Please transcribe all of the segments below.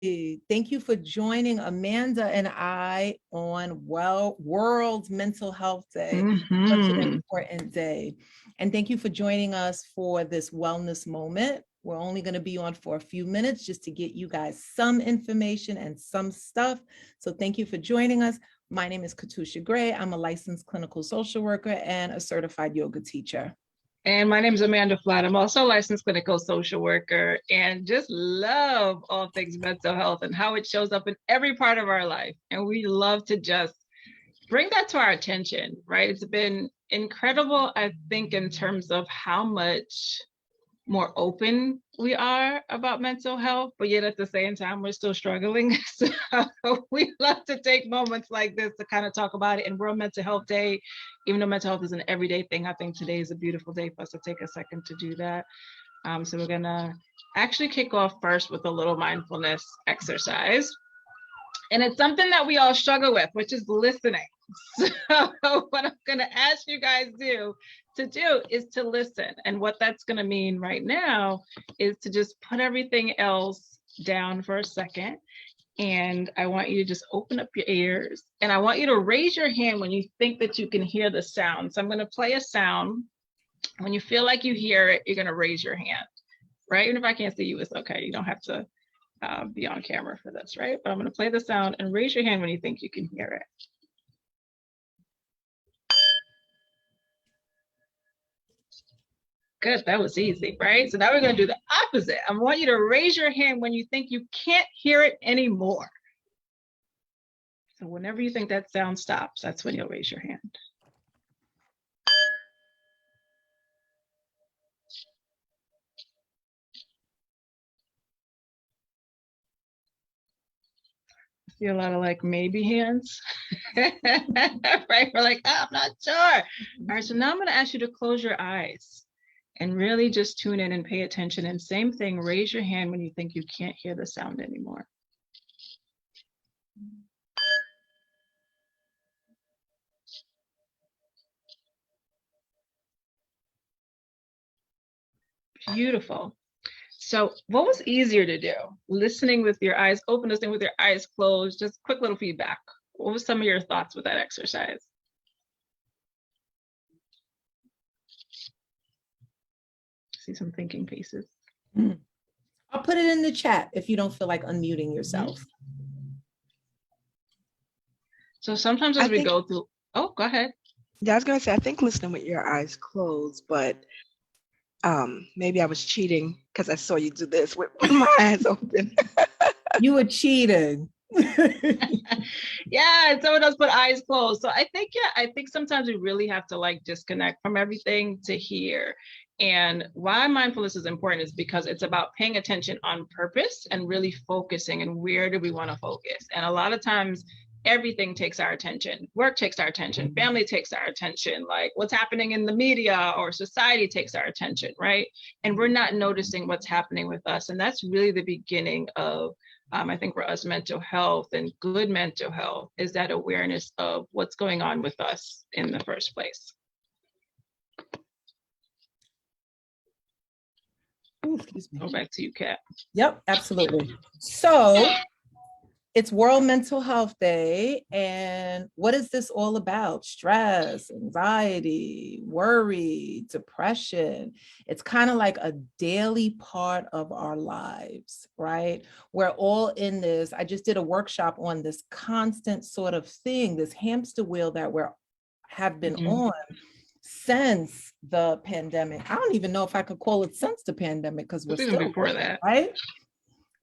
Thank you for joining Amanda and I on World Mental Health Day. Such an important day. And thank you for joining us for this wellness moment. We're only going to be on for a few minutes just to get you guys some information and some stuff. So thank you for joining us. My name is Katiuscia Gray. I'm a licensed clinical social worker and a certified yoga teacher. And my name is Amanda Flatt. I'm also a licensed clinical social worker and just love all things mental health and how it shows up in every part of our life. And we love to just bring that to our attention, right? It's been incredible, I think, in terms of how much more open we are about mental health, but yet at the same time, we're still struggling. So we love to take moments like this to kind of talk about it. And World Mental Health Day, even though mental health is an everyday thing, I think today is a beautiful day for us to take a second to do that. So we're gonna actually kick off first with a little mindfulness exercise. And it's something that we all struggle with, which is listening. So what I'm gonna ask you guys to do is to listen. And what that's gonna mean right now is to just put everything else down for a second. And I want you to just open up your ears. And I want you to raise your hand when you think that you can hear the sound. So I'm gonna play a sound. When you feel like you hear it, you're gonna raise your hand, right? Even if I can't see you, it's okay. You don't have to be on camera for this, right? But I'm gonna play the sound and raise your hand when you think you can hear it. Good, that was easy, right? So now we're gonna do the opposite. I want you to raise your hand when you think you can't hear it anymore. So whenever you think that sound stops, that's when you'll raise your hand. I see a lot of like maybe hands, right? We're like, oh, I'm not sure. All right, so now I'm gonna ask you to close your eyes and really just tune in and pay attention. And same thing, raise your hand when you think you can't hear the sound anymore. Beautiful. So what was easier to do? Listening with your eyes open, listening with your eyes closed, just quick little feedback. What was some of your thoughts with that exercise? See some thinking faces. I'll put it in the chat if you don't feel like unmuting yourself. So sometimes as we go through, oh, go ahead. Yeah, I was gonna say, I think listening with your eyes closed, but maybe I was cheating because I saw you do this with my eyes open. You were cheating. Yeah, some of us put eyes closed. So I think sometimes we really have to like disconnect from everything to hear. And why mindfulness is important is because it's about paying attention on purpose and really focusing and where do we want to focus. And a lot of times everything takes our attention. Work takes our attention, family takes our attention, like what's happening in the media or society takes our attention, right? And we're not noticing what's happening with us. And that's really the beginning of I think for us, mental health and good mental health is that awareness of what's going on with us in the first place. Ooh, excuse me. Go back to you, Kat. Yep, absolutely. So it's World Mental Health Day. And what is this all about? Stress, anxiety, worry, depression. It's kind of like a daily part of our lives, right? We're all in this. I just did a workshop on this constant sort of thing, this hamster wheel that have been on since the pandemic. I don't even know if I could call it since the pandemic because we're still before that, right?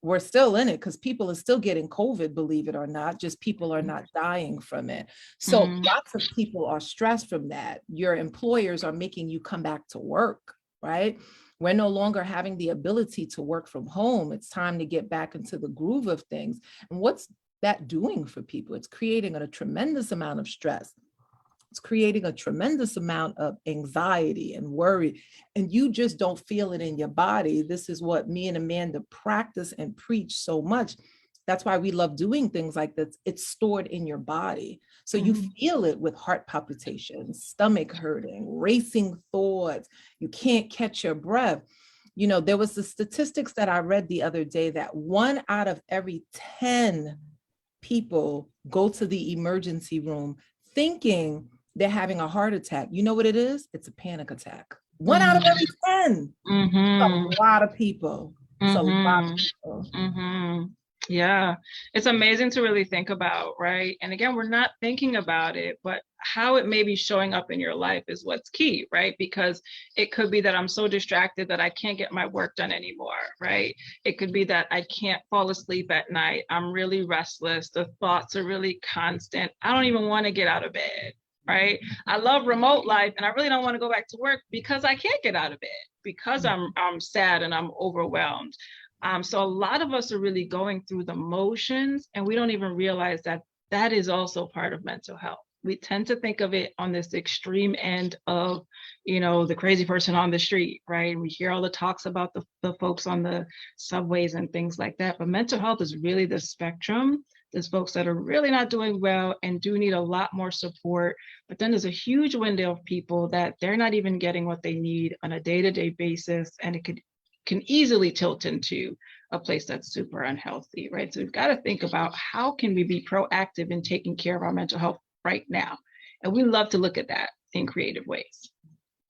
We're still in it because people are still getting COVID, believe it or not, just people are not dying from it. So lots of people are stressed from that. Your employers are making you come back to work, right? We're no longer having the ability to work from home. It's time to get back into the groove of things. And what's that doing for people? It's creating a tremendous amount of stress. It's creating a tremendous amount of anxiety and worry, and you just don't feel it in your body. This is what me and Amanda practice and preach so much. That's why we love doing things like this. It's stored in your body. So you feel it with heart palpitations, stomach hurting, racing thoughts. You can't catch your breath. You know, there was the statistics that I read the other day that 1 out of every 10 people go to the emergency room thinking they're having a heart attack. You know what it is? It's a panic attack. 1 out of every 10. A lot of people. It's a lot of people. Yeah, it's amazing to really think about, right? And again, we're not thinking about it, but how it may be showing up in your life is what's key, right? Because it could be that I'm so distracted that I can't get my work done anymore, right? It could be that I can't fall asleep at night. I'm really restless. The thoughts are really constant. I don't even want to get out of bed, right? I love remote life and I really don't want to go back to work because I can't get out of bed, because I'm sad and I'm overwhelmed. So a lot of us are really going through the motions and we don't even realize that that is also part of mental health. We tend to think of it on this extreme end of, you know, the crazy person on the street, right? We hear all the talks about the folks on the subways and things like that. But mental health is really the spectrum. There's folks that are really not doing well and do need a lot more support. But then there's a huge window of people that they're not even getting what they need on a day-to-day basis. And it can easily tilt into a place that's super unhealthy, right? So we've got to think about how can we be proactive in taking care of our mental health right now? And we love to look at that in creative ways.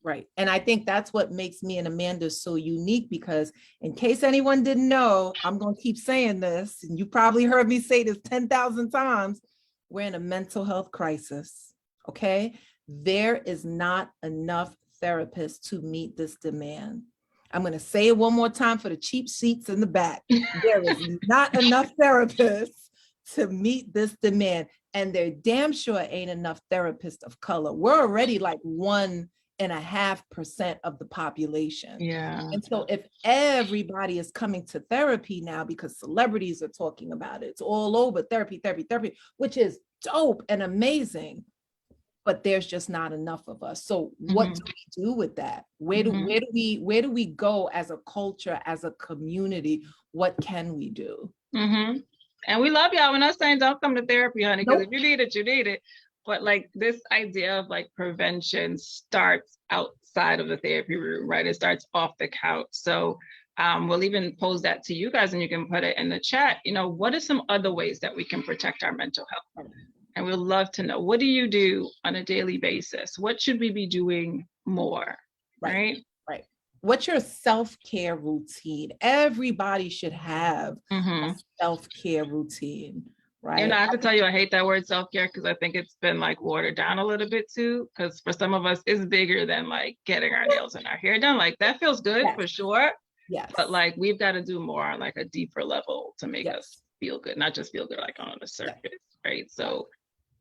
Right. And I think that's what makes me and Amanda so unique, because in case anyone didn't know, I'm going to keep saying this, and you probably heard me say this 10,000 times, we're in a mental health crisis, okay? There is not enough therapists to meet this demand. I'm going to say it one more time for the cheap seats in the back. There is not enough therapists to meet this demand. And there damn sure ain't enough therapists of color. We're already like 1.5% of the population. Yeah. And so if everybody is coming to therapy now because celebrities are talking about it, it's all over therapy, which is dope and amazing. But there's just not enough of us. So what do we do with that? Where do we go as a culture, as a community? What can we do? And we love y'all. We're not saying don't come to therapy, honey, because if you need it, you need it. But like this idea of like prevention starts outside of the therapy room, right? It starts off the couch. So we'll even pose that to you guys and you can put it in the chat. You know, what are some other ways that we can protect our mental health? And we'd love to know, what do you do on a daily basis? What should we be doing more, right? Right. What's your self-care routine? Everybody should have a self-care routine, right? And I have to tell you, I hate that word self-care because I think it's been like watered down a little bit too. Because for some of us, it's bigger than like getting our nails and our hair done. Like that feels good for sure. Yes. But like we've got to do more on like a deeper level to make us feel good, not just feel good like on the surface, right? So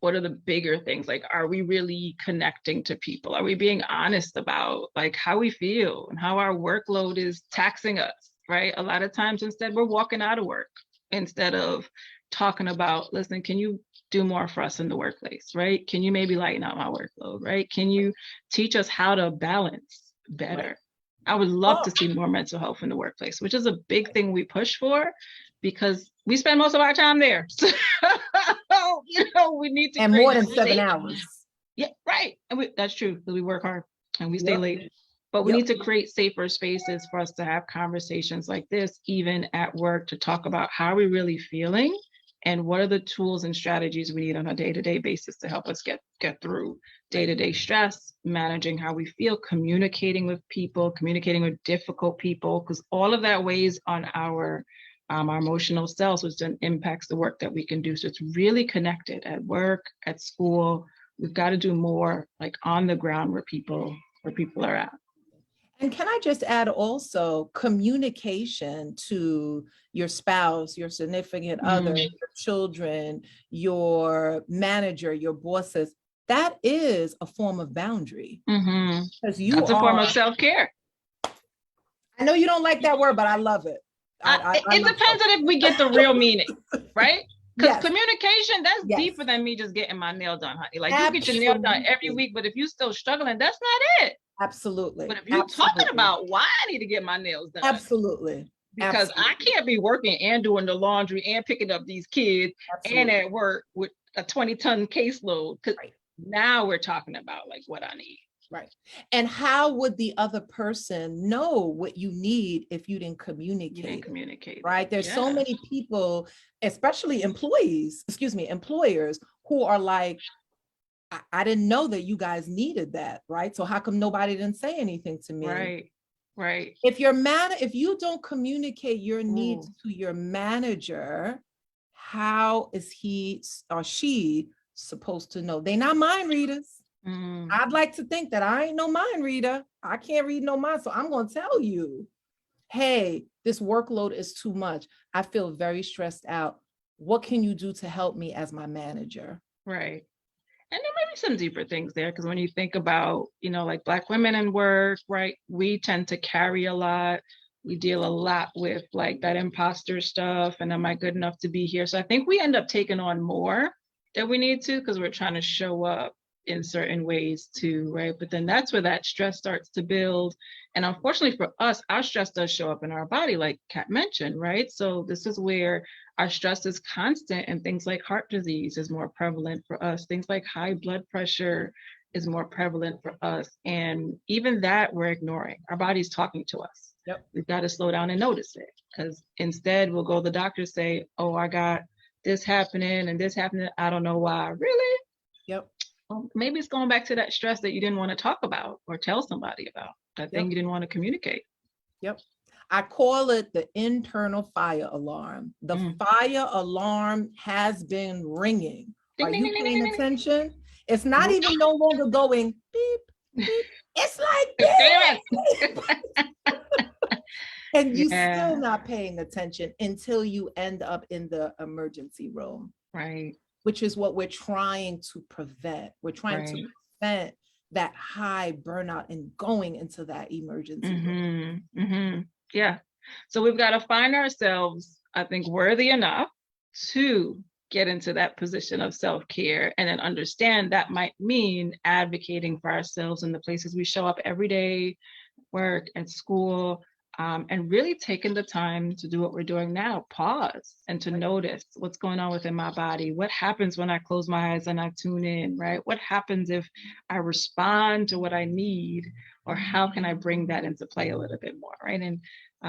what are the bigger things? Like, are we really connecting to people? Are we being honest about like how we feel and how our workload is taxing us, right? A lot of times instead we're walking out of work instead of talking about, listen, can you do more for us in the workplace, right? Can you maybe lighten up my workload, right? Can you teach us how to balance better? Right. I would love to see more mental health in the workplace, which is a big thing we push for because we spend most of our time there. So, you know, we need to. And more than 7 hours. Yeah, right. And that's true. We work hard and we stay late. But we need to create safer spaces for us to have conversations like this, even at work, to talk about how we're really feeling and what are the tools and strategies we need on a day-to-day basis to help us get through day-to-day stress, managing how we feel, communicating with people, communicating with difficult people, because all of that weighs on our emotional selves, which then impacts the work that we can do. So it's really connected at work, at school. We've got to do more like on the ground where people are at. And can I just add also communication to your spouse, your significant other, your children, your manager, your bosses. That is a form of boundary. Because that's a form of self-care. I know you don't like that word, but I love it. It depends on if we get the real meaning, right? Because communication, that's deeper than me just getting my nail done, honey. Like you get your nail done every week, but if you're still struggling, that's not it. Absolutely. But if you're talking about why I need to get my nails done. Absolutely. Because I can't be working and doing the laundry and picking up these kids and at work with a 20-ton caseload. Because now we're talking about like what I need. Right. And how would the other person know what you need if you didn't communicate? You didn't communicate. Right. There's so many people, especially employers who are like, I didn't know that you guys needed that. Right. So how come nobody didn't say anything to me? Right. Right. If you don't communicate your needs to your manager, how is he or she supposed to know? They're not mind readers. I'd like to think that I ain't no mind reader. I can't read no mind. So I'm going to tell you, hey, this workload is too much. I feel very stressed out. What can you do to help me as my manager? Right. And there might be some deeper things there, because when you think about, like Black women in work, right, we tend to carry a lot. We deal a lot with like that imposter stuff. And am I good enough to be here? So I think we end up taking on more than we need to, because we're trying to show up in certain ways too, right? But then that's where that stress starts to build. And unfortunately for us, our stress does show up in our body, like Kat mentioned, right? So this is where our stress is constant, and things like heart disease is more prevalent for us. Things like high blood pressure is more prevalent for us. And even that we're ignoring. Our body's talking to us. Yep. We've got to slow down and notice it, because instead we'll go to the doctor and say, oh, I got this happening and this happening. I don't know why. Really? Yep. Well, maybe it's going back to that stress that you didn't want to talk about or tell somebody about, that thing you didn't want to communicate. Yep. I call it the internal fire alarm. The fire alarm has been ringing. Are you paying attention? It's not even no longer going beep, beep. It's like beep. And you still not paying attention until you end up in the emergency room. Right. Which is what we're trying to prevent. We're trying to prevent that high burnout and going into that emergency room. Yeah. So we've got to find ourselves, I think, worthy enough to get into that position of self-care, and then understand that might mean advocating for ourselves in the places we show up every day, work, at school, and really taking the time to do what we're doing now, pause, and to notice what's going on within my body. What happens when I close my eyes and I tune in, right? What happens if I respond to what I need, or how can I bring that into play a little bit more, right? And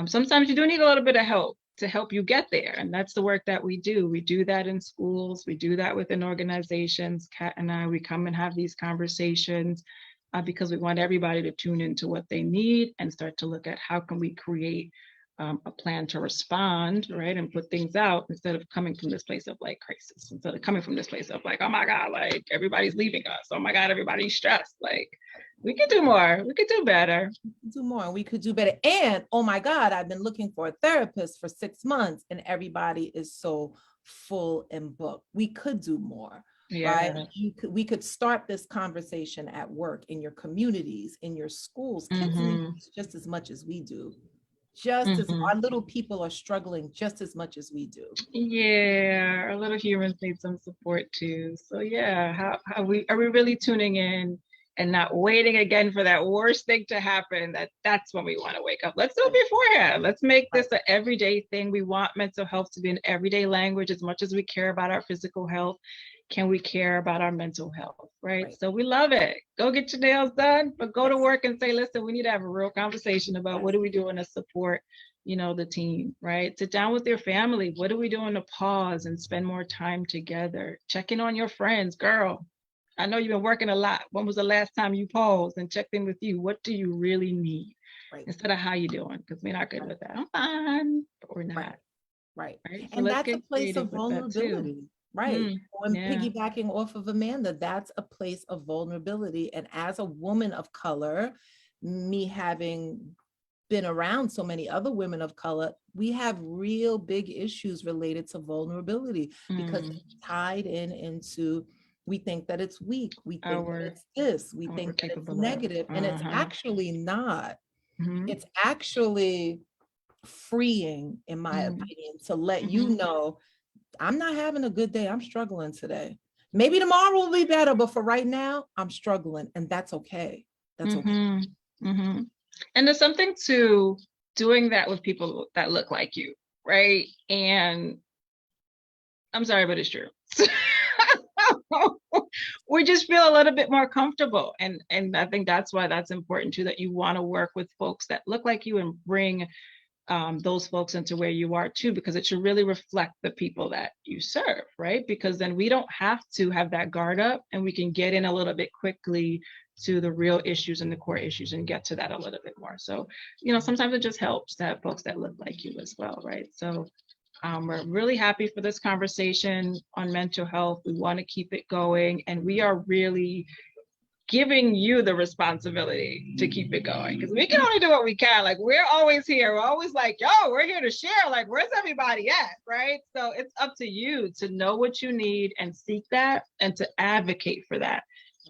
sometimes you do need a little bit of help to help you get there. And that's the work that we do. We do that in schools. We do that within organizations. Kat and I, we come and have these conversations because we want everybody to tune into what they need and start to look at how can we create a plan to respond, right? And put things out, instead of coming from this place of like crisis, instead of coming from this place of like, oh my God, like everybody's leaving us. Oh my God, everybody's stressed. Like, we could do more. We could do better. Do more. We could do better. And oh my God, I've been looking for a therapist for 6 months and everybody is so full and booked. We could do more. Right? We could start this conversation at work, in your communities, in your schools. Kids need just as much as we do. Just as our little people are struggling just as much as we do. Yeah, our little humans need some support too. So yeah, how are we really tuning in and not waiting again for that worst thing to happen? That's when we want to wake up. Let's do it beforehand. Let's make this an everyday thing. We want mental health to be an everyday language as much as we care about our physical health. Can we care about our mental health, right? So we love it. Go get your nails done, but go to work and say, listen, we need to have a real conversation about what are we doing to support, the team, right? Sit down with your family. What are we doing to pause and spend more time together? Check in on your friends. Girl, I know you've been working a lot. When was the last time you paused and checked in with you? What do you really need? Instead of how you doing? Because we're not good with that. I'm fine, but we're not. Right. So and that's a place of vulnerability. Right. And piggybacking off of Amanda, that's a place of vulnerability. And as a woman of color, me having been around so many other women of color, we have real big issues related to vulnerability because it's tied into, we think that it's weak. We think that it's this. We think that it's negative. And it's actually not. It's actually freeing, in my opinion, to let you know, I'm not having a good day. I'm struggling today. Maybe tomorrow will be better, but for right now, I'm struggling, and that's okay. That's okay. And there's something to doing that with people that look like you, right? And I'm sorry, but it's true. we just feel a little bit more comfortable. And I think that's why that's important too, that you want to work with folks that look like you and bring those folks into where you are too, because it should really reflect the people that you serve, right? Because then we don't have to have that guard up, and we can get in a little bit quickly to the real issues and the core issues and get to that a little bit more. So, sometimes it just helps to have folks that look like you as well, right? So we're really happy for this conversation on mental health. We want to keep it going, and we are really giving you the responsibility to keep it going, because we can only do what we can. Like, we're always here. We're always like, yo, we're here to share. Like, where's everybody at, right? So it's up to you to know what you need and seek that, and to advocate for that.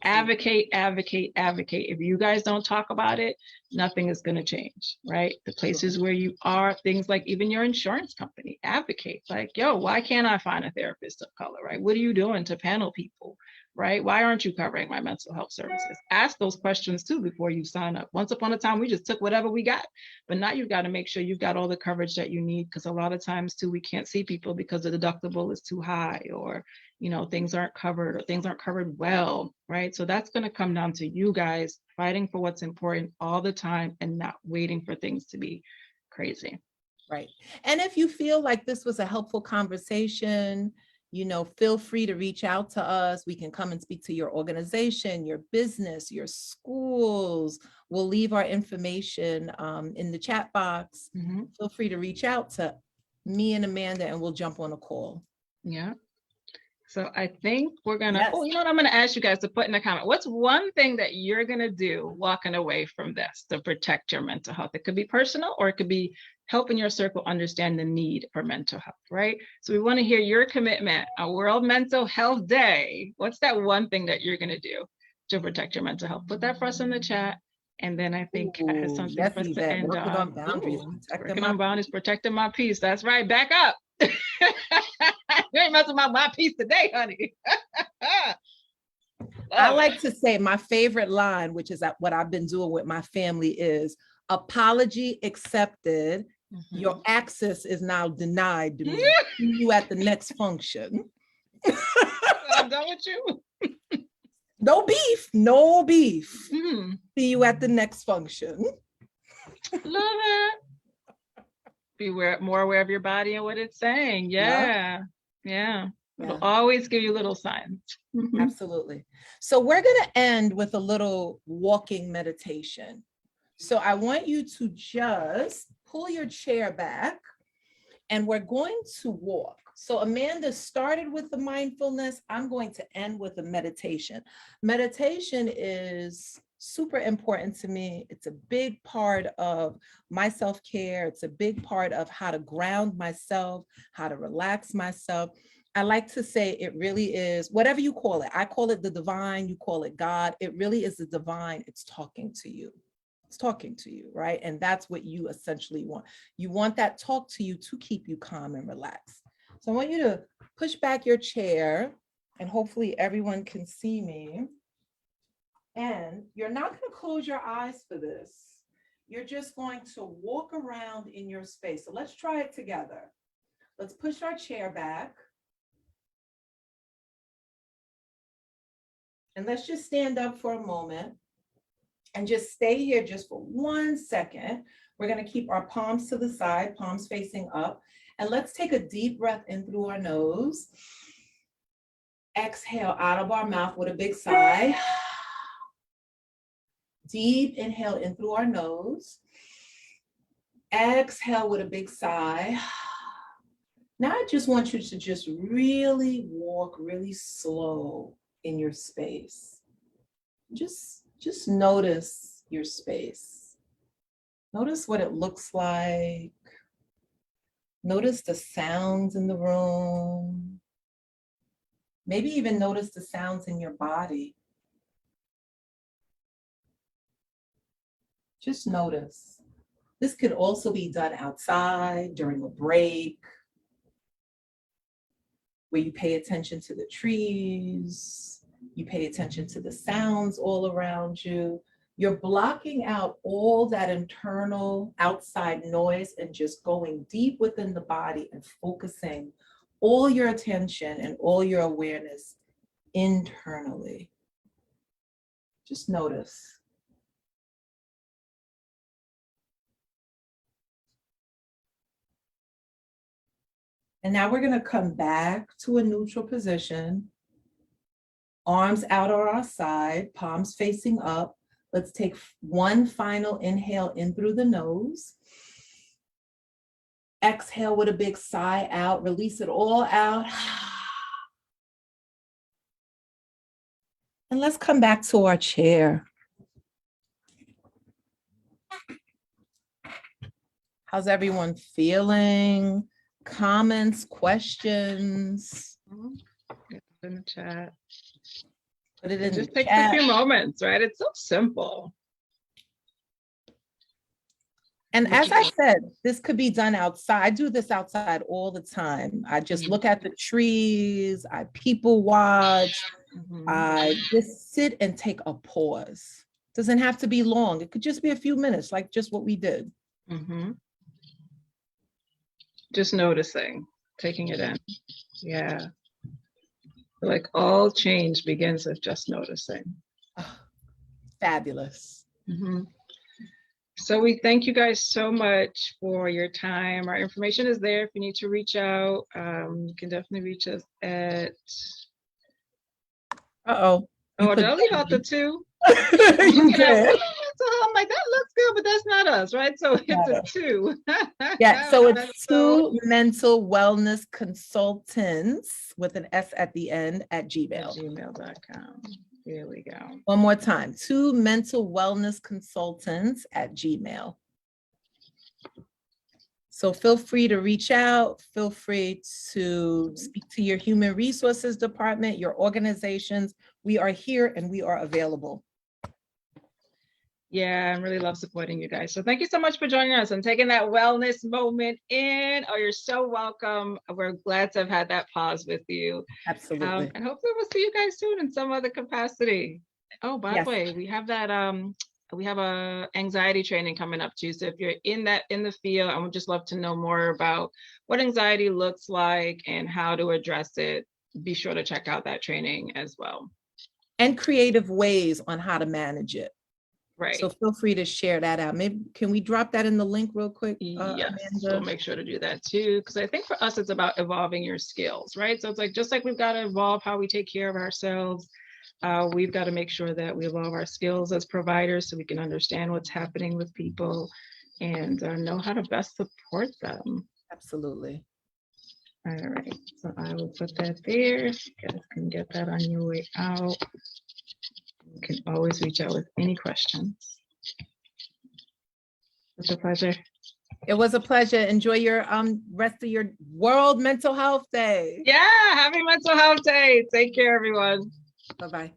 Advocate, advocate, advocate. If you guys don't talk about it, nothing is going to change, right? The places where you are, things like even your insurance company, advocate. Like, yo, why can't I find a therapist of color, right? What are you doing to panel people, right? Why aren't you covering my mental health services? Ask those questions too before you sign up. Once upon a time, we just took whatever we got, but now you've got to make sure you've got all the coverage that you need, because a lot of times too, we can't see people because the deductible is too high, or things aren't covered, or things aren't covered well, right? So that's going to come down to you guys fighting for what's important all the time and not waiting for things to be crazy. Right. And if you feel like this was a helpful conversation, feel free to reach out to us. We can come and speak to your organization, your business, your schools. We'll leave our information in the chat box. Mm-hmm. Feel free to reach out to me and Amanda, and we'll jump on a call. Yeah. So I think we're going to, Yes. I'm going to ask you guys to put in a comment. What's one thing that you're going to do walking away from this to protect your mental health? It could be personal, or it could be helping your circle understand the need for mental health, right? So we want to hear your commitment on World Mental Health Day. What's that one thing that you're going to do to protect your mental health? Put that for us in the chat. And then I think I had something for us to end working on boundaries, working on boundaries, protecting my peace. That's right. Back up. You ain't messing with my peace today, honey. I like to say my favorite line, which is what I've been doing with my family, is apology accepted. Mm-hmm. Your access is now denied to me. See you at the next function. I'm done with you. No beef, no beef. Mm-hmm. See you at the next function. Love it. Be more aware of your body and what it's saying. Yeah. It'll always give you little signs. Mm-hmm. Absolutely. So we're going to end with a little walking meditation. So I want you to just pull your chair back, and we're going to walk. So Amanda started with the mindfulness. I'm going to end with a meditation. Meditation is super important to me. It's a big part of my self-care. It's a big part of how to ground myself, how to relax myself. I like to say it really is, whatever you call it. I call it the divine, you call it God. It really is the divine. It's talking to you. It's talking to you, right? And that's what you essentially want. You want that talk to you to keep you calm and relaxed. So I want you to push back your chair, and hopefully everyone can see me. And you're not going to close your eyes for this. You're just going to walk around in your space. So let's try it together. Let's push our chair back. And let's just stand up for a moment and just stay here just for 1 second. We're going to keep our palms to the side, palms facing up. And let's take a deep breath in through our nose. Exhale out of our mouth with a big sigh. Deep inhale in through our nose. Exhale with a big sigh. Now I just want you to just really walk really slow in your space. Just notice your space. Notice what it looks like. Notice the sounds in the room. Maybe even notice the sounds in your body. Just notice. This could also be done outside during a break, where you pay attention to the trees, you pay attention to the sounds all around you. You're blocking out all that internal outside noise and just going deep within the body and focusing all your attention and all your awareness internally. Just notice. And now we're going to come back to a neutral position. Arms out on our side, palms facing up. Let's take one final inhale in through the nose. Exhale with a big sigh out, release it all out. And let's come back to our chair. How's everyone feeling? Comments, questions? Get it in the chat. Put it in Just the takes chat. a few moments, right? It's so simple. And as I said, this could be done outside. I do this outside all the time. I just look at the trees, I people watch, I just sit and take a pause. Doesn't have to be long. It could just be a few minutes, like just what we did. Just noticing, taking it in. Yeah. Like all change begins with just noticing. Oh, fabulous. So we thank you guys so much for your time. Our information is there if you need to reach out. You can definitely reach us at. Uh-oh. Oh, did I leave out the 2? You did. So I'm like, that looks good, but that's not us, right? So it's a 2. Yeah, so it's 2 mental wellness consultants with an S at the end at Gmail. Gmail.com. Here we go. One more time, 2 mental wellness consultants at Gmail. So feel free to reach out, feel free to speak to your human resources department, your organizations. We are here and we are available. Yeah, I really love supporting you guys. So thank you so much for joining us and taking that wellness moment in. Oh, you're so welcome. We're glad to have had that pause with you. Absolutely. And hopefully we'll see you guys soon in some other capacity. Oh, by the way, we have that we have a anxiety training coming up too. So if you're in the field, I would just love to know more about what anxiety looks like and how to address it. Be sure to check out that training as well. And creative ways on how to manage it. Right. So feel free to share that out. Maybe can we drop that in the link real quick? Yes, Amanda? we'll make sure to do that too. Because I think for us, it's about evolving your skills, right? So it's like, just like we've got to evolve how we take care of ourselves, we've got to make sure that we evolve our skills as providers so we can understand what's happening with people and know how to best support them. Absolutely. All right, so I will put that there. You guys can get that on your way out. You can always reach out with any questions. It's a pleasure. It was a pleasure. Enjoy your rest of your World Mental Health Day. Yeah, happy Mental Health Day. Take care, everyone. Bye-bye.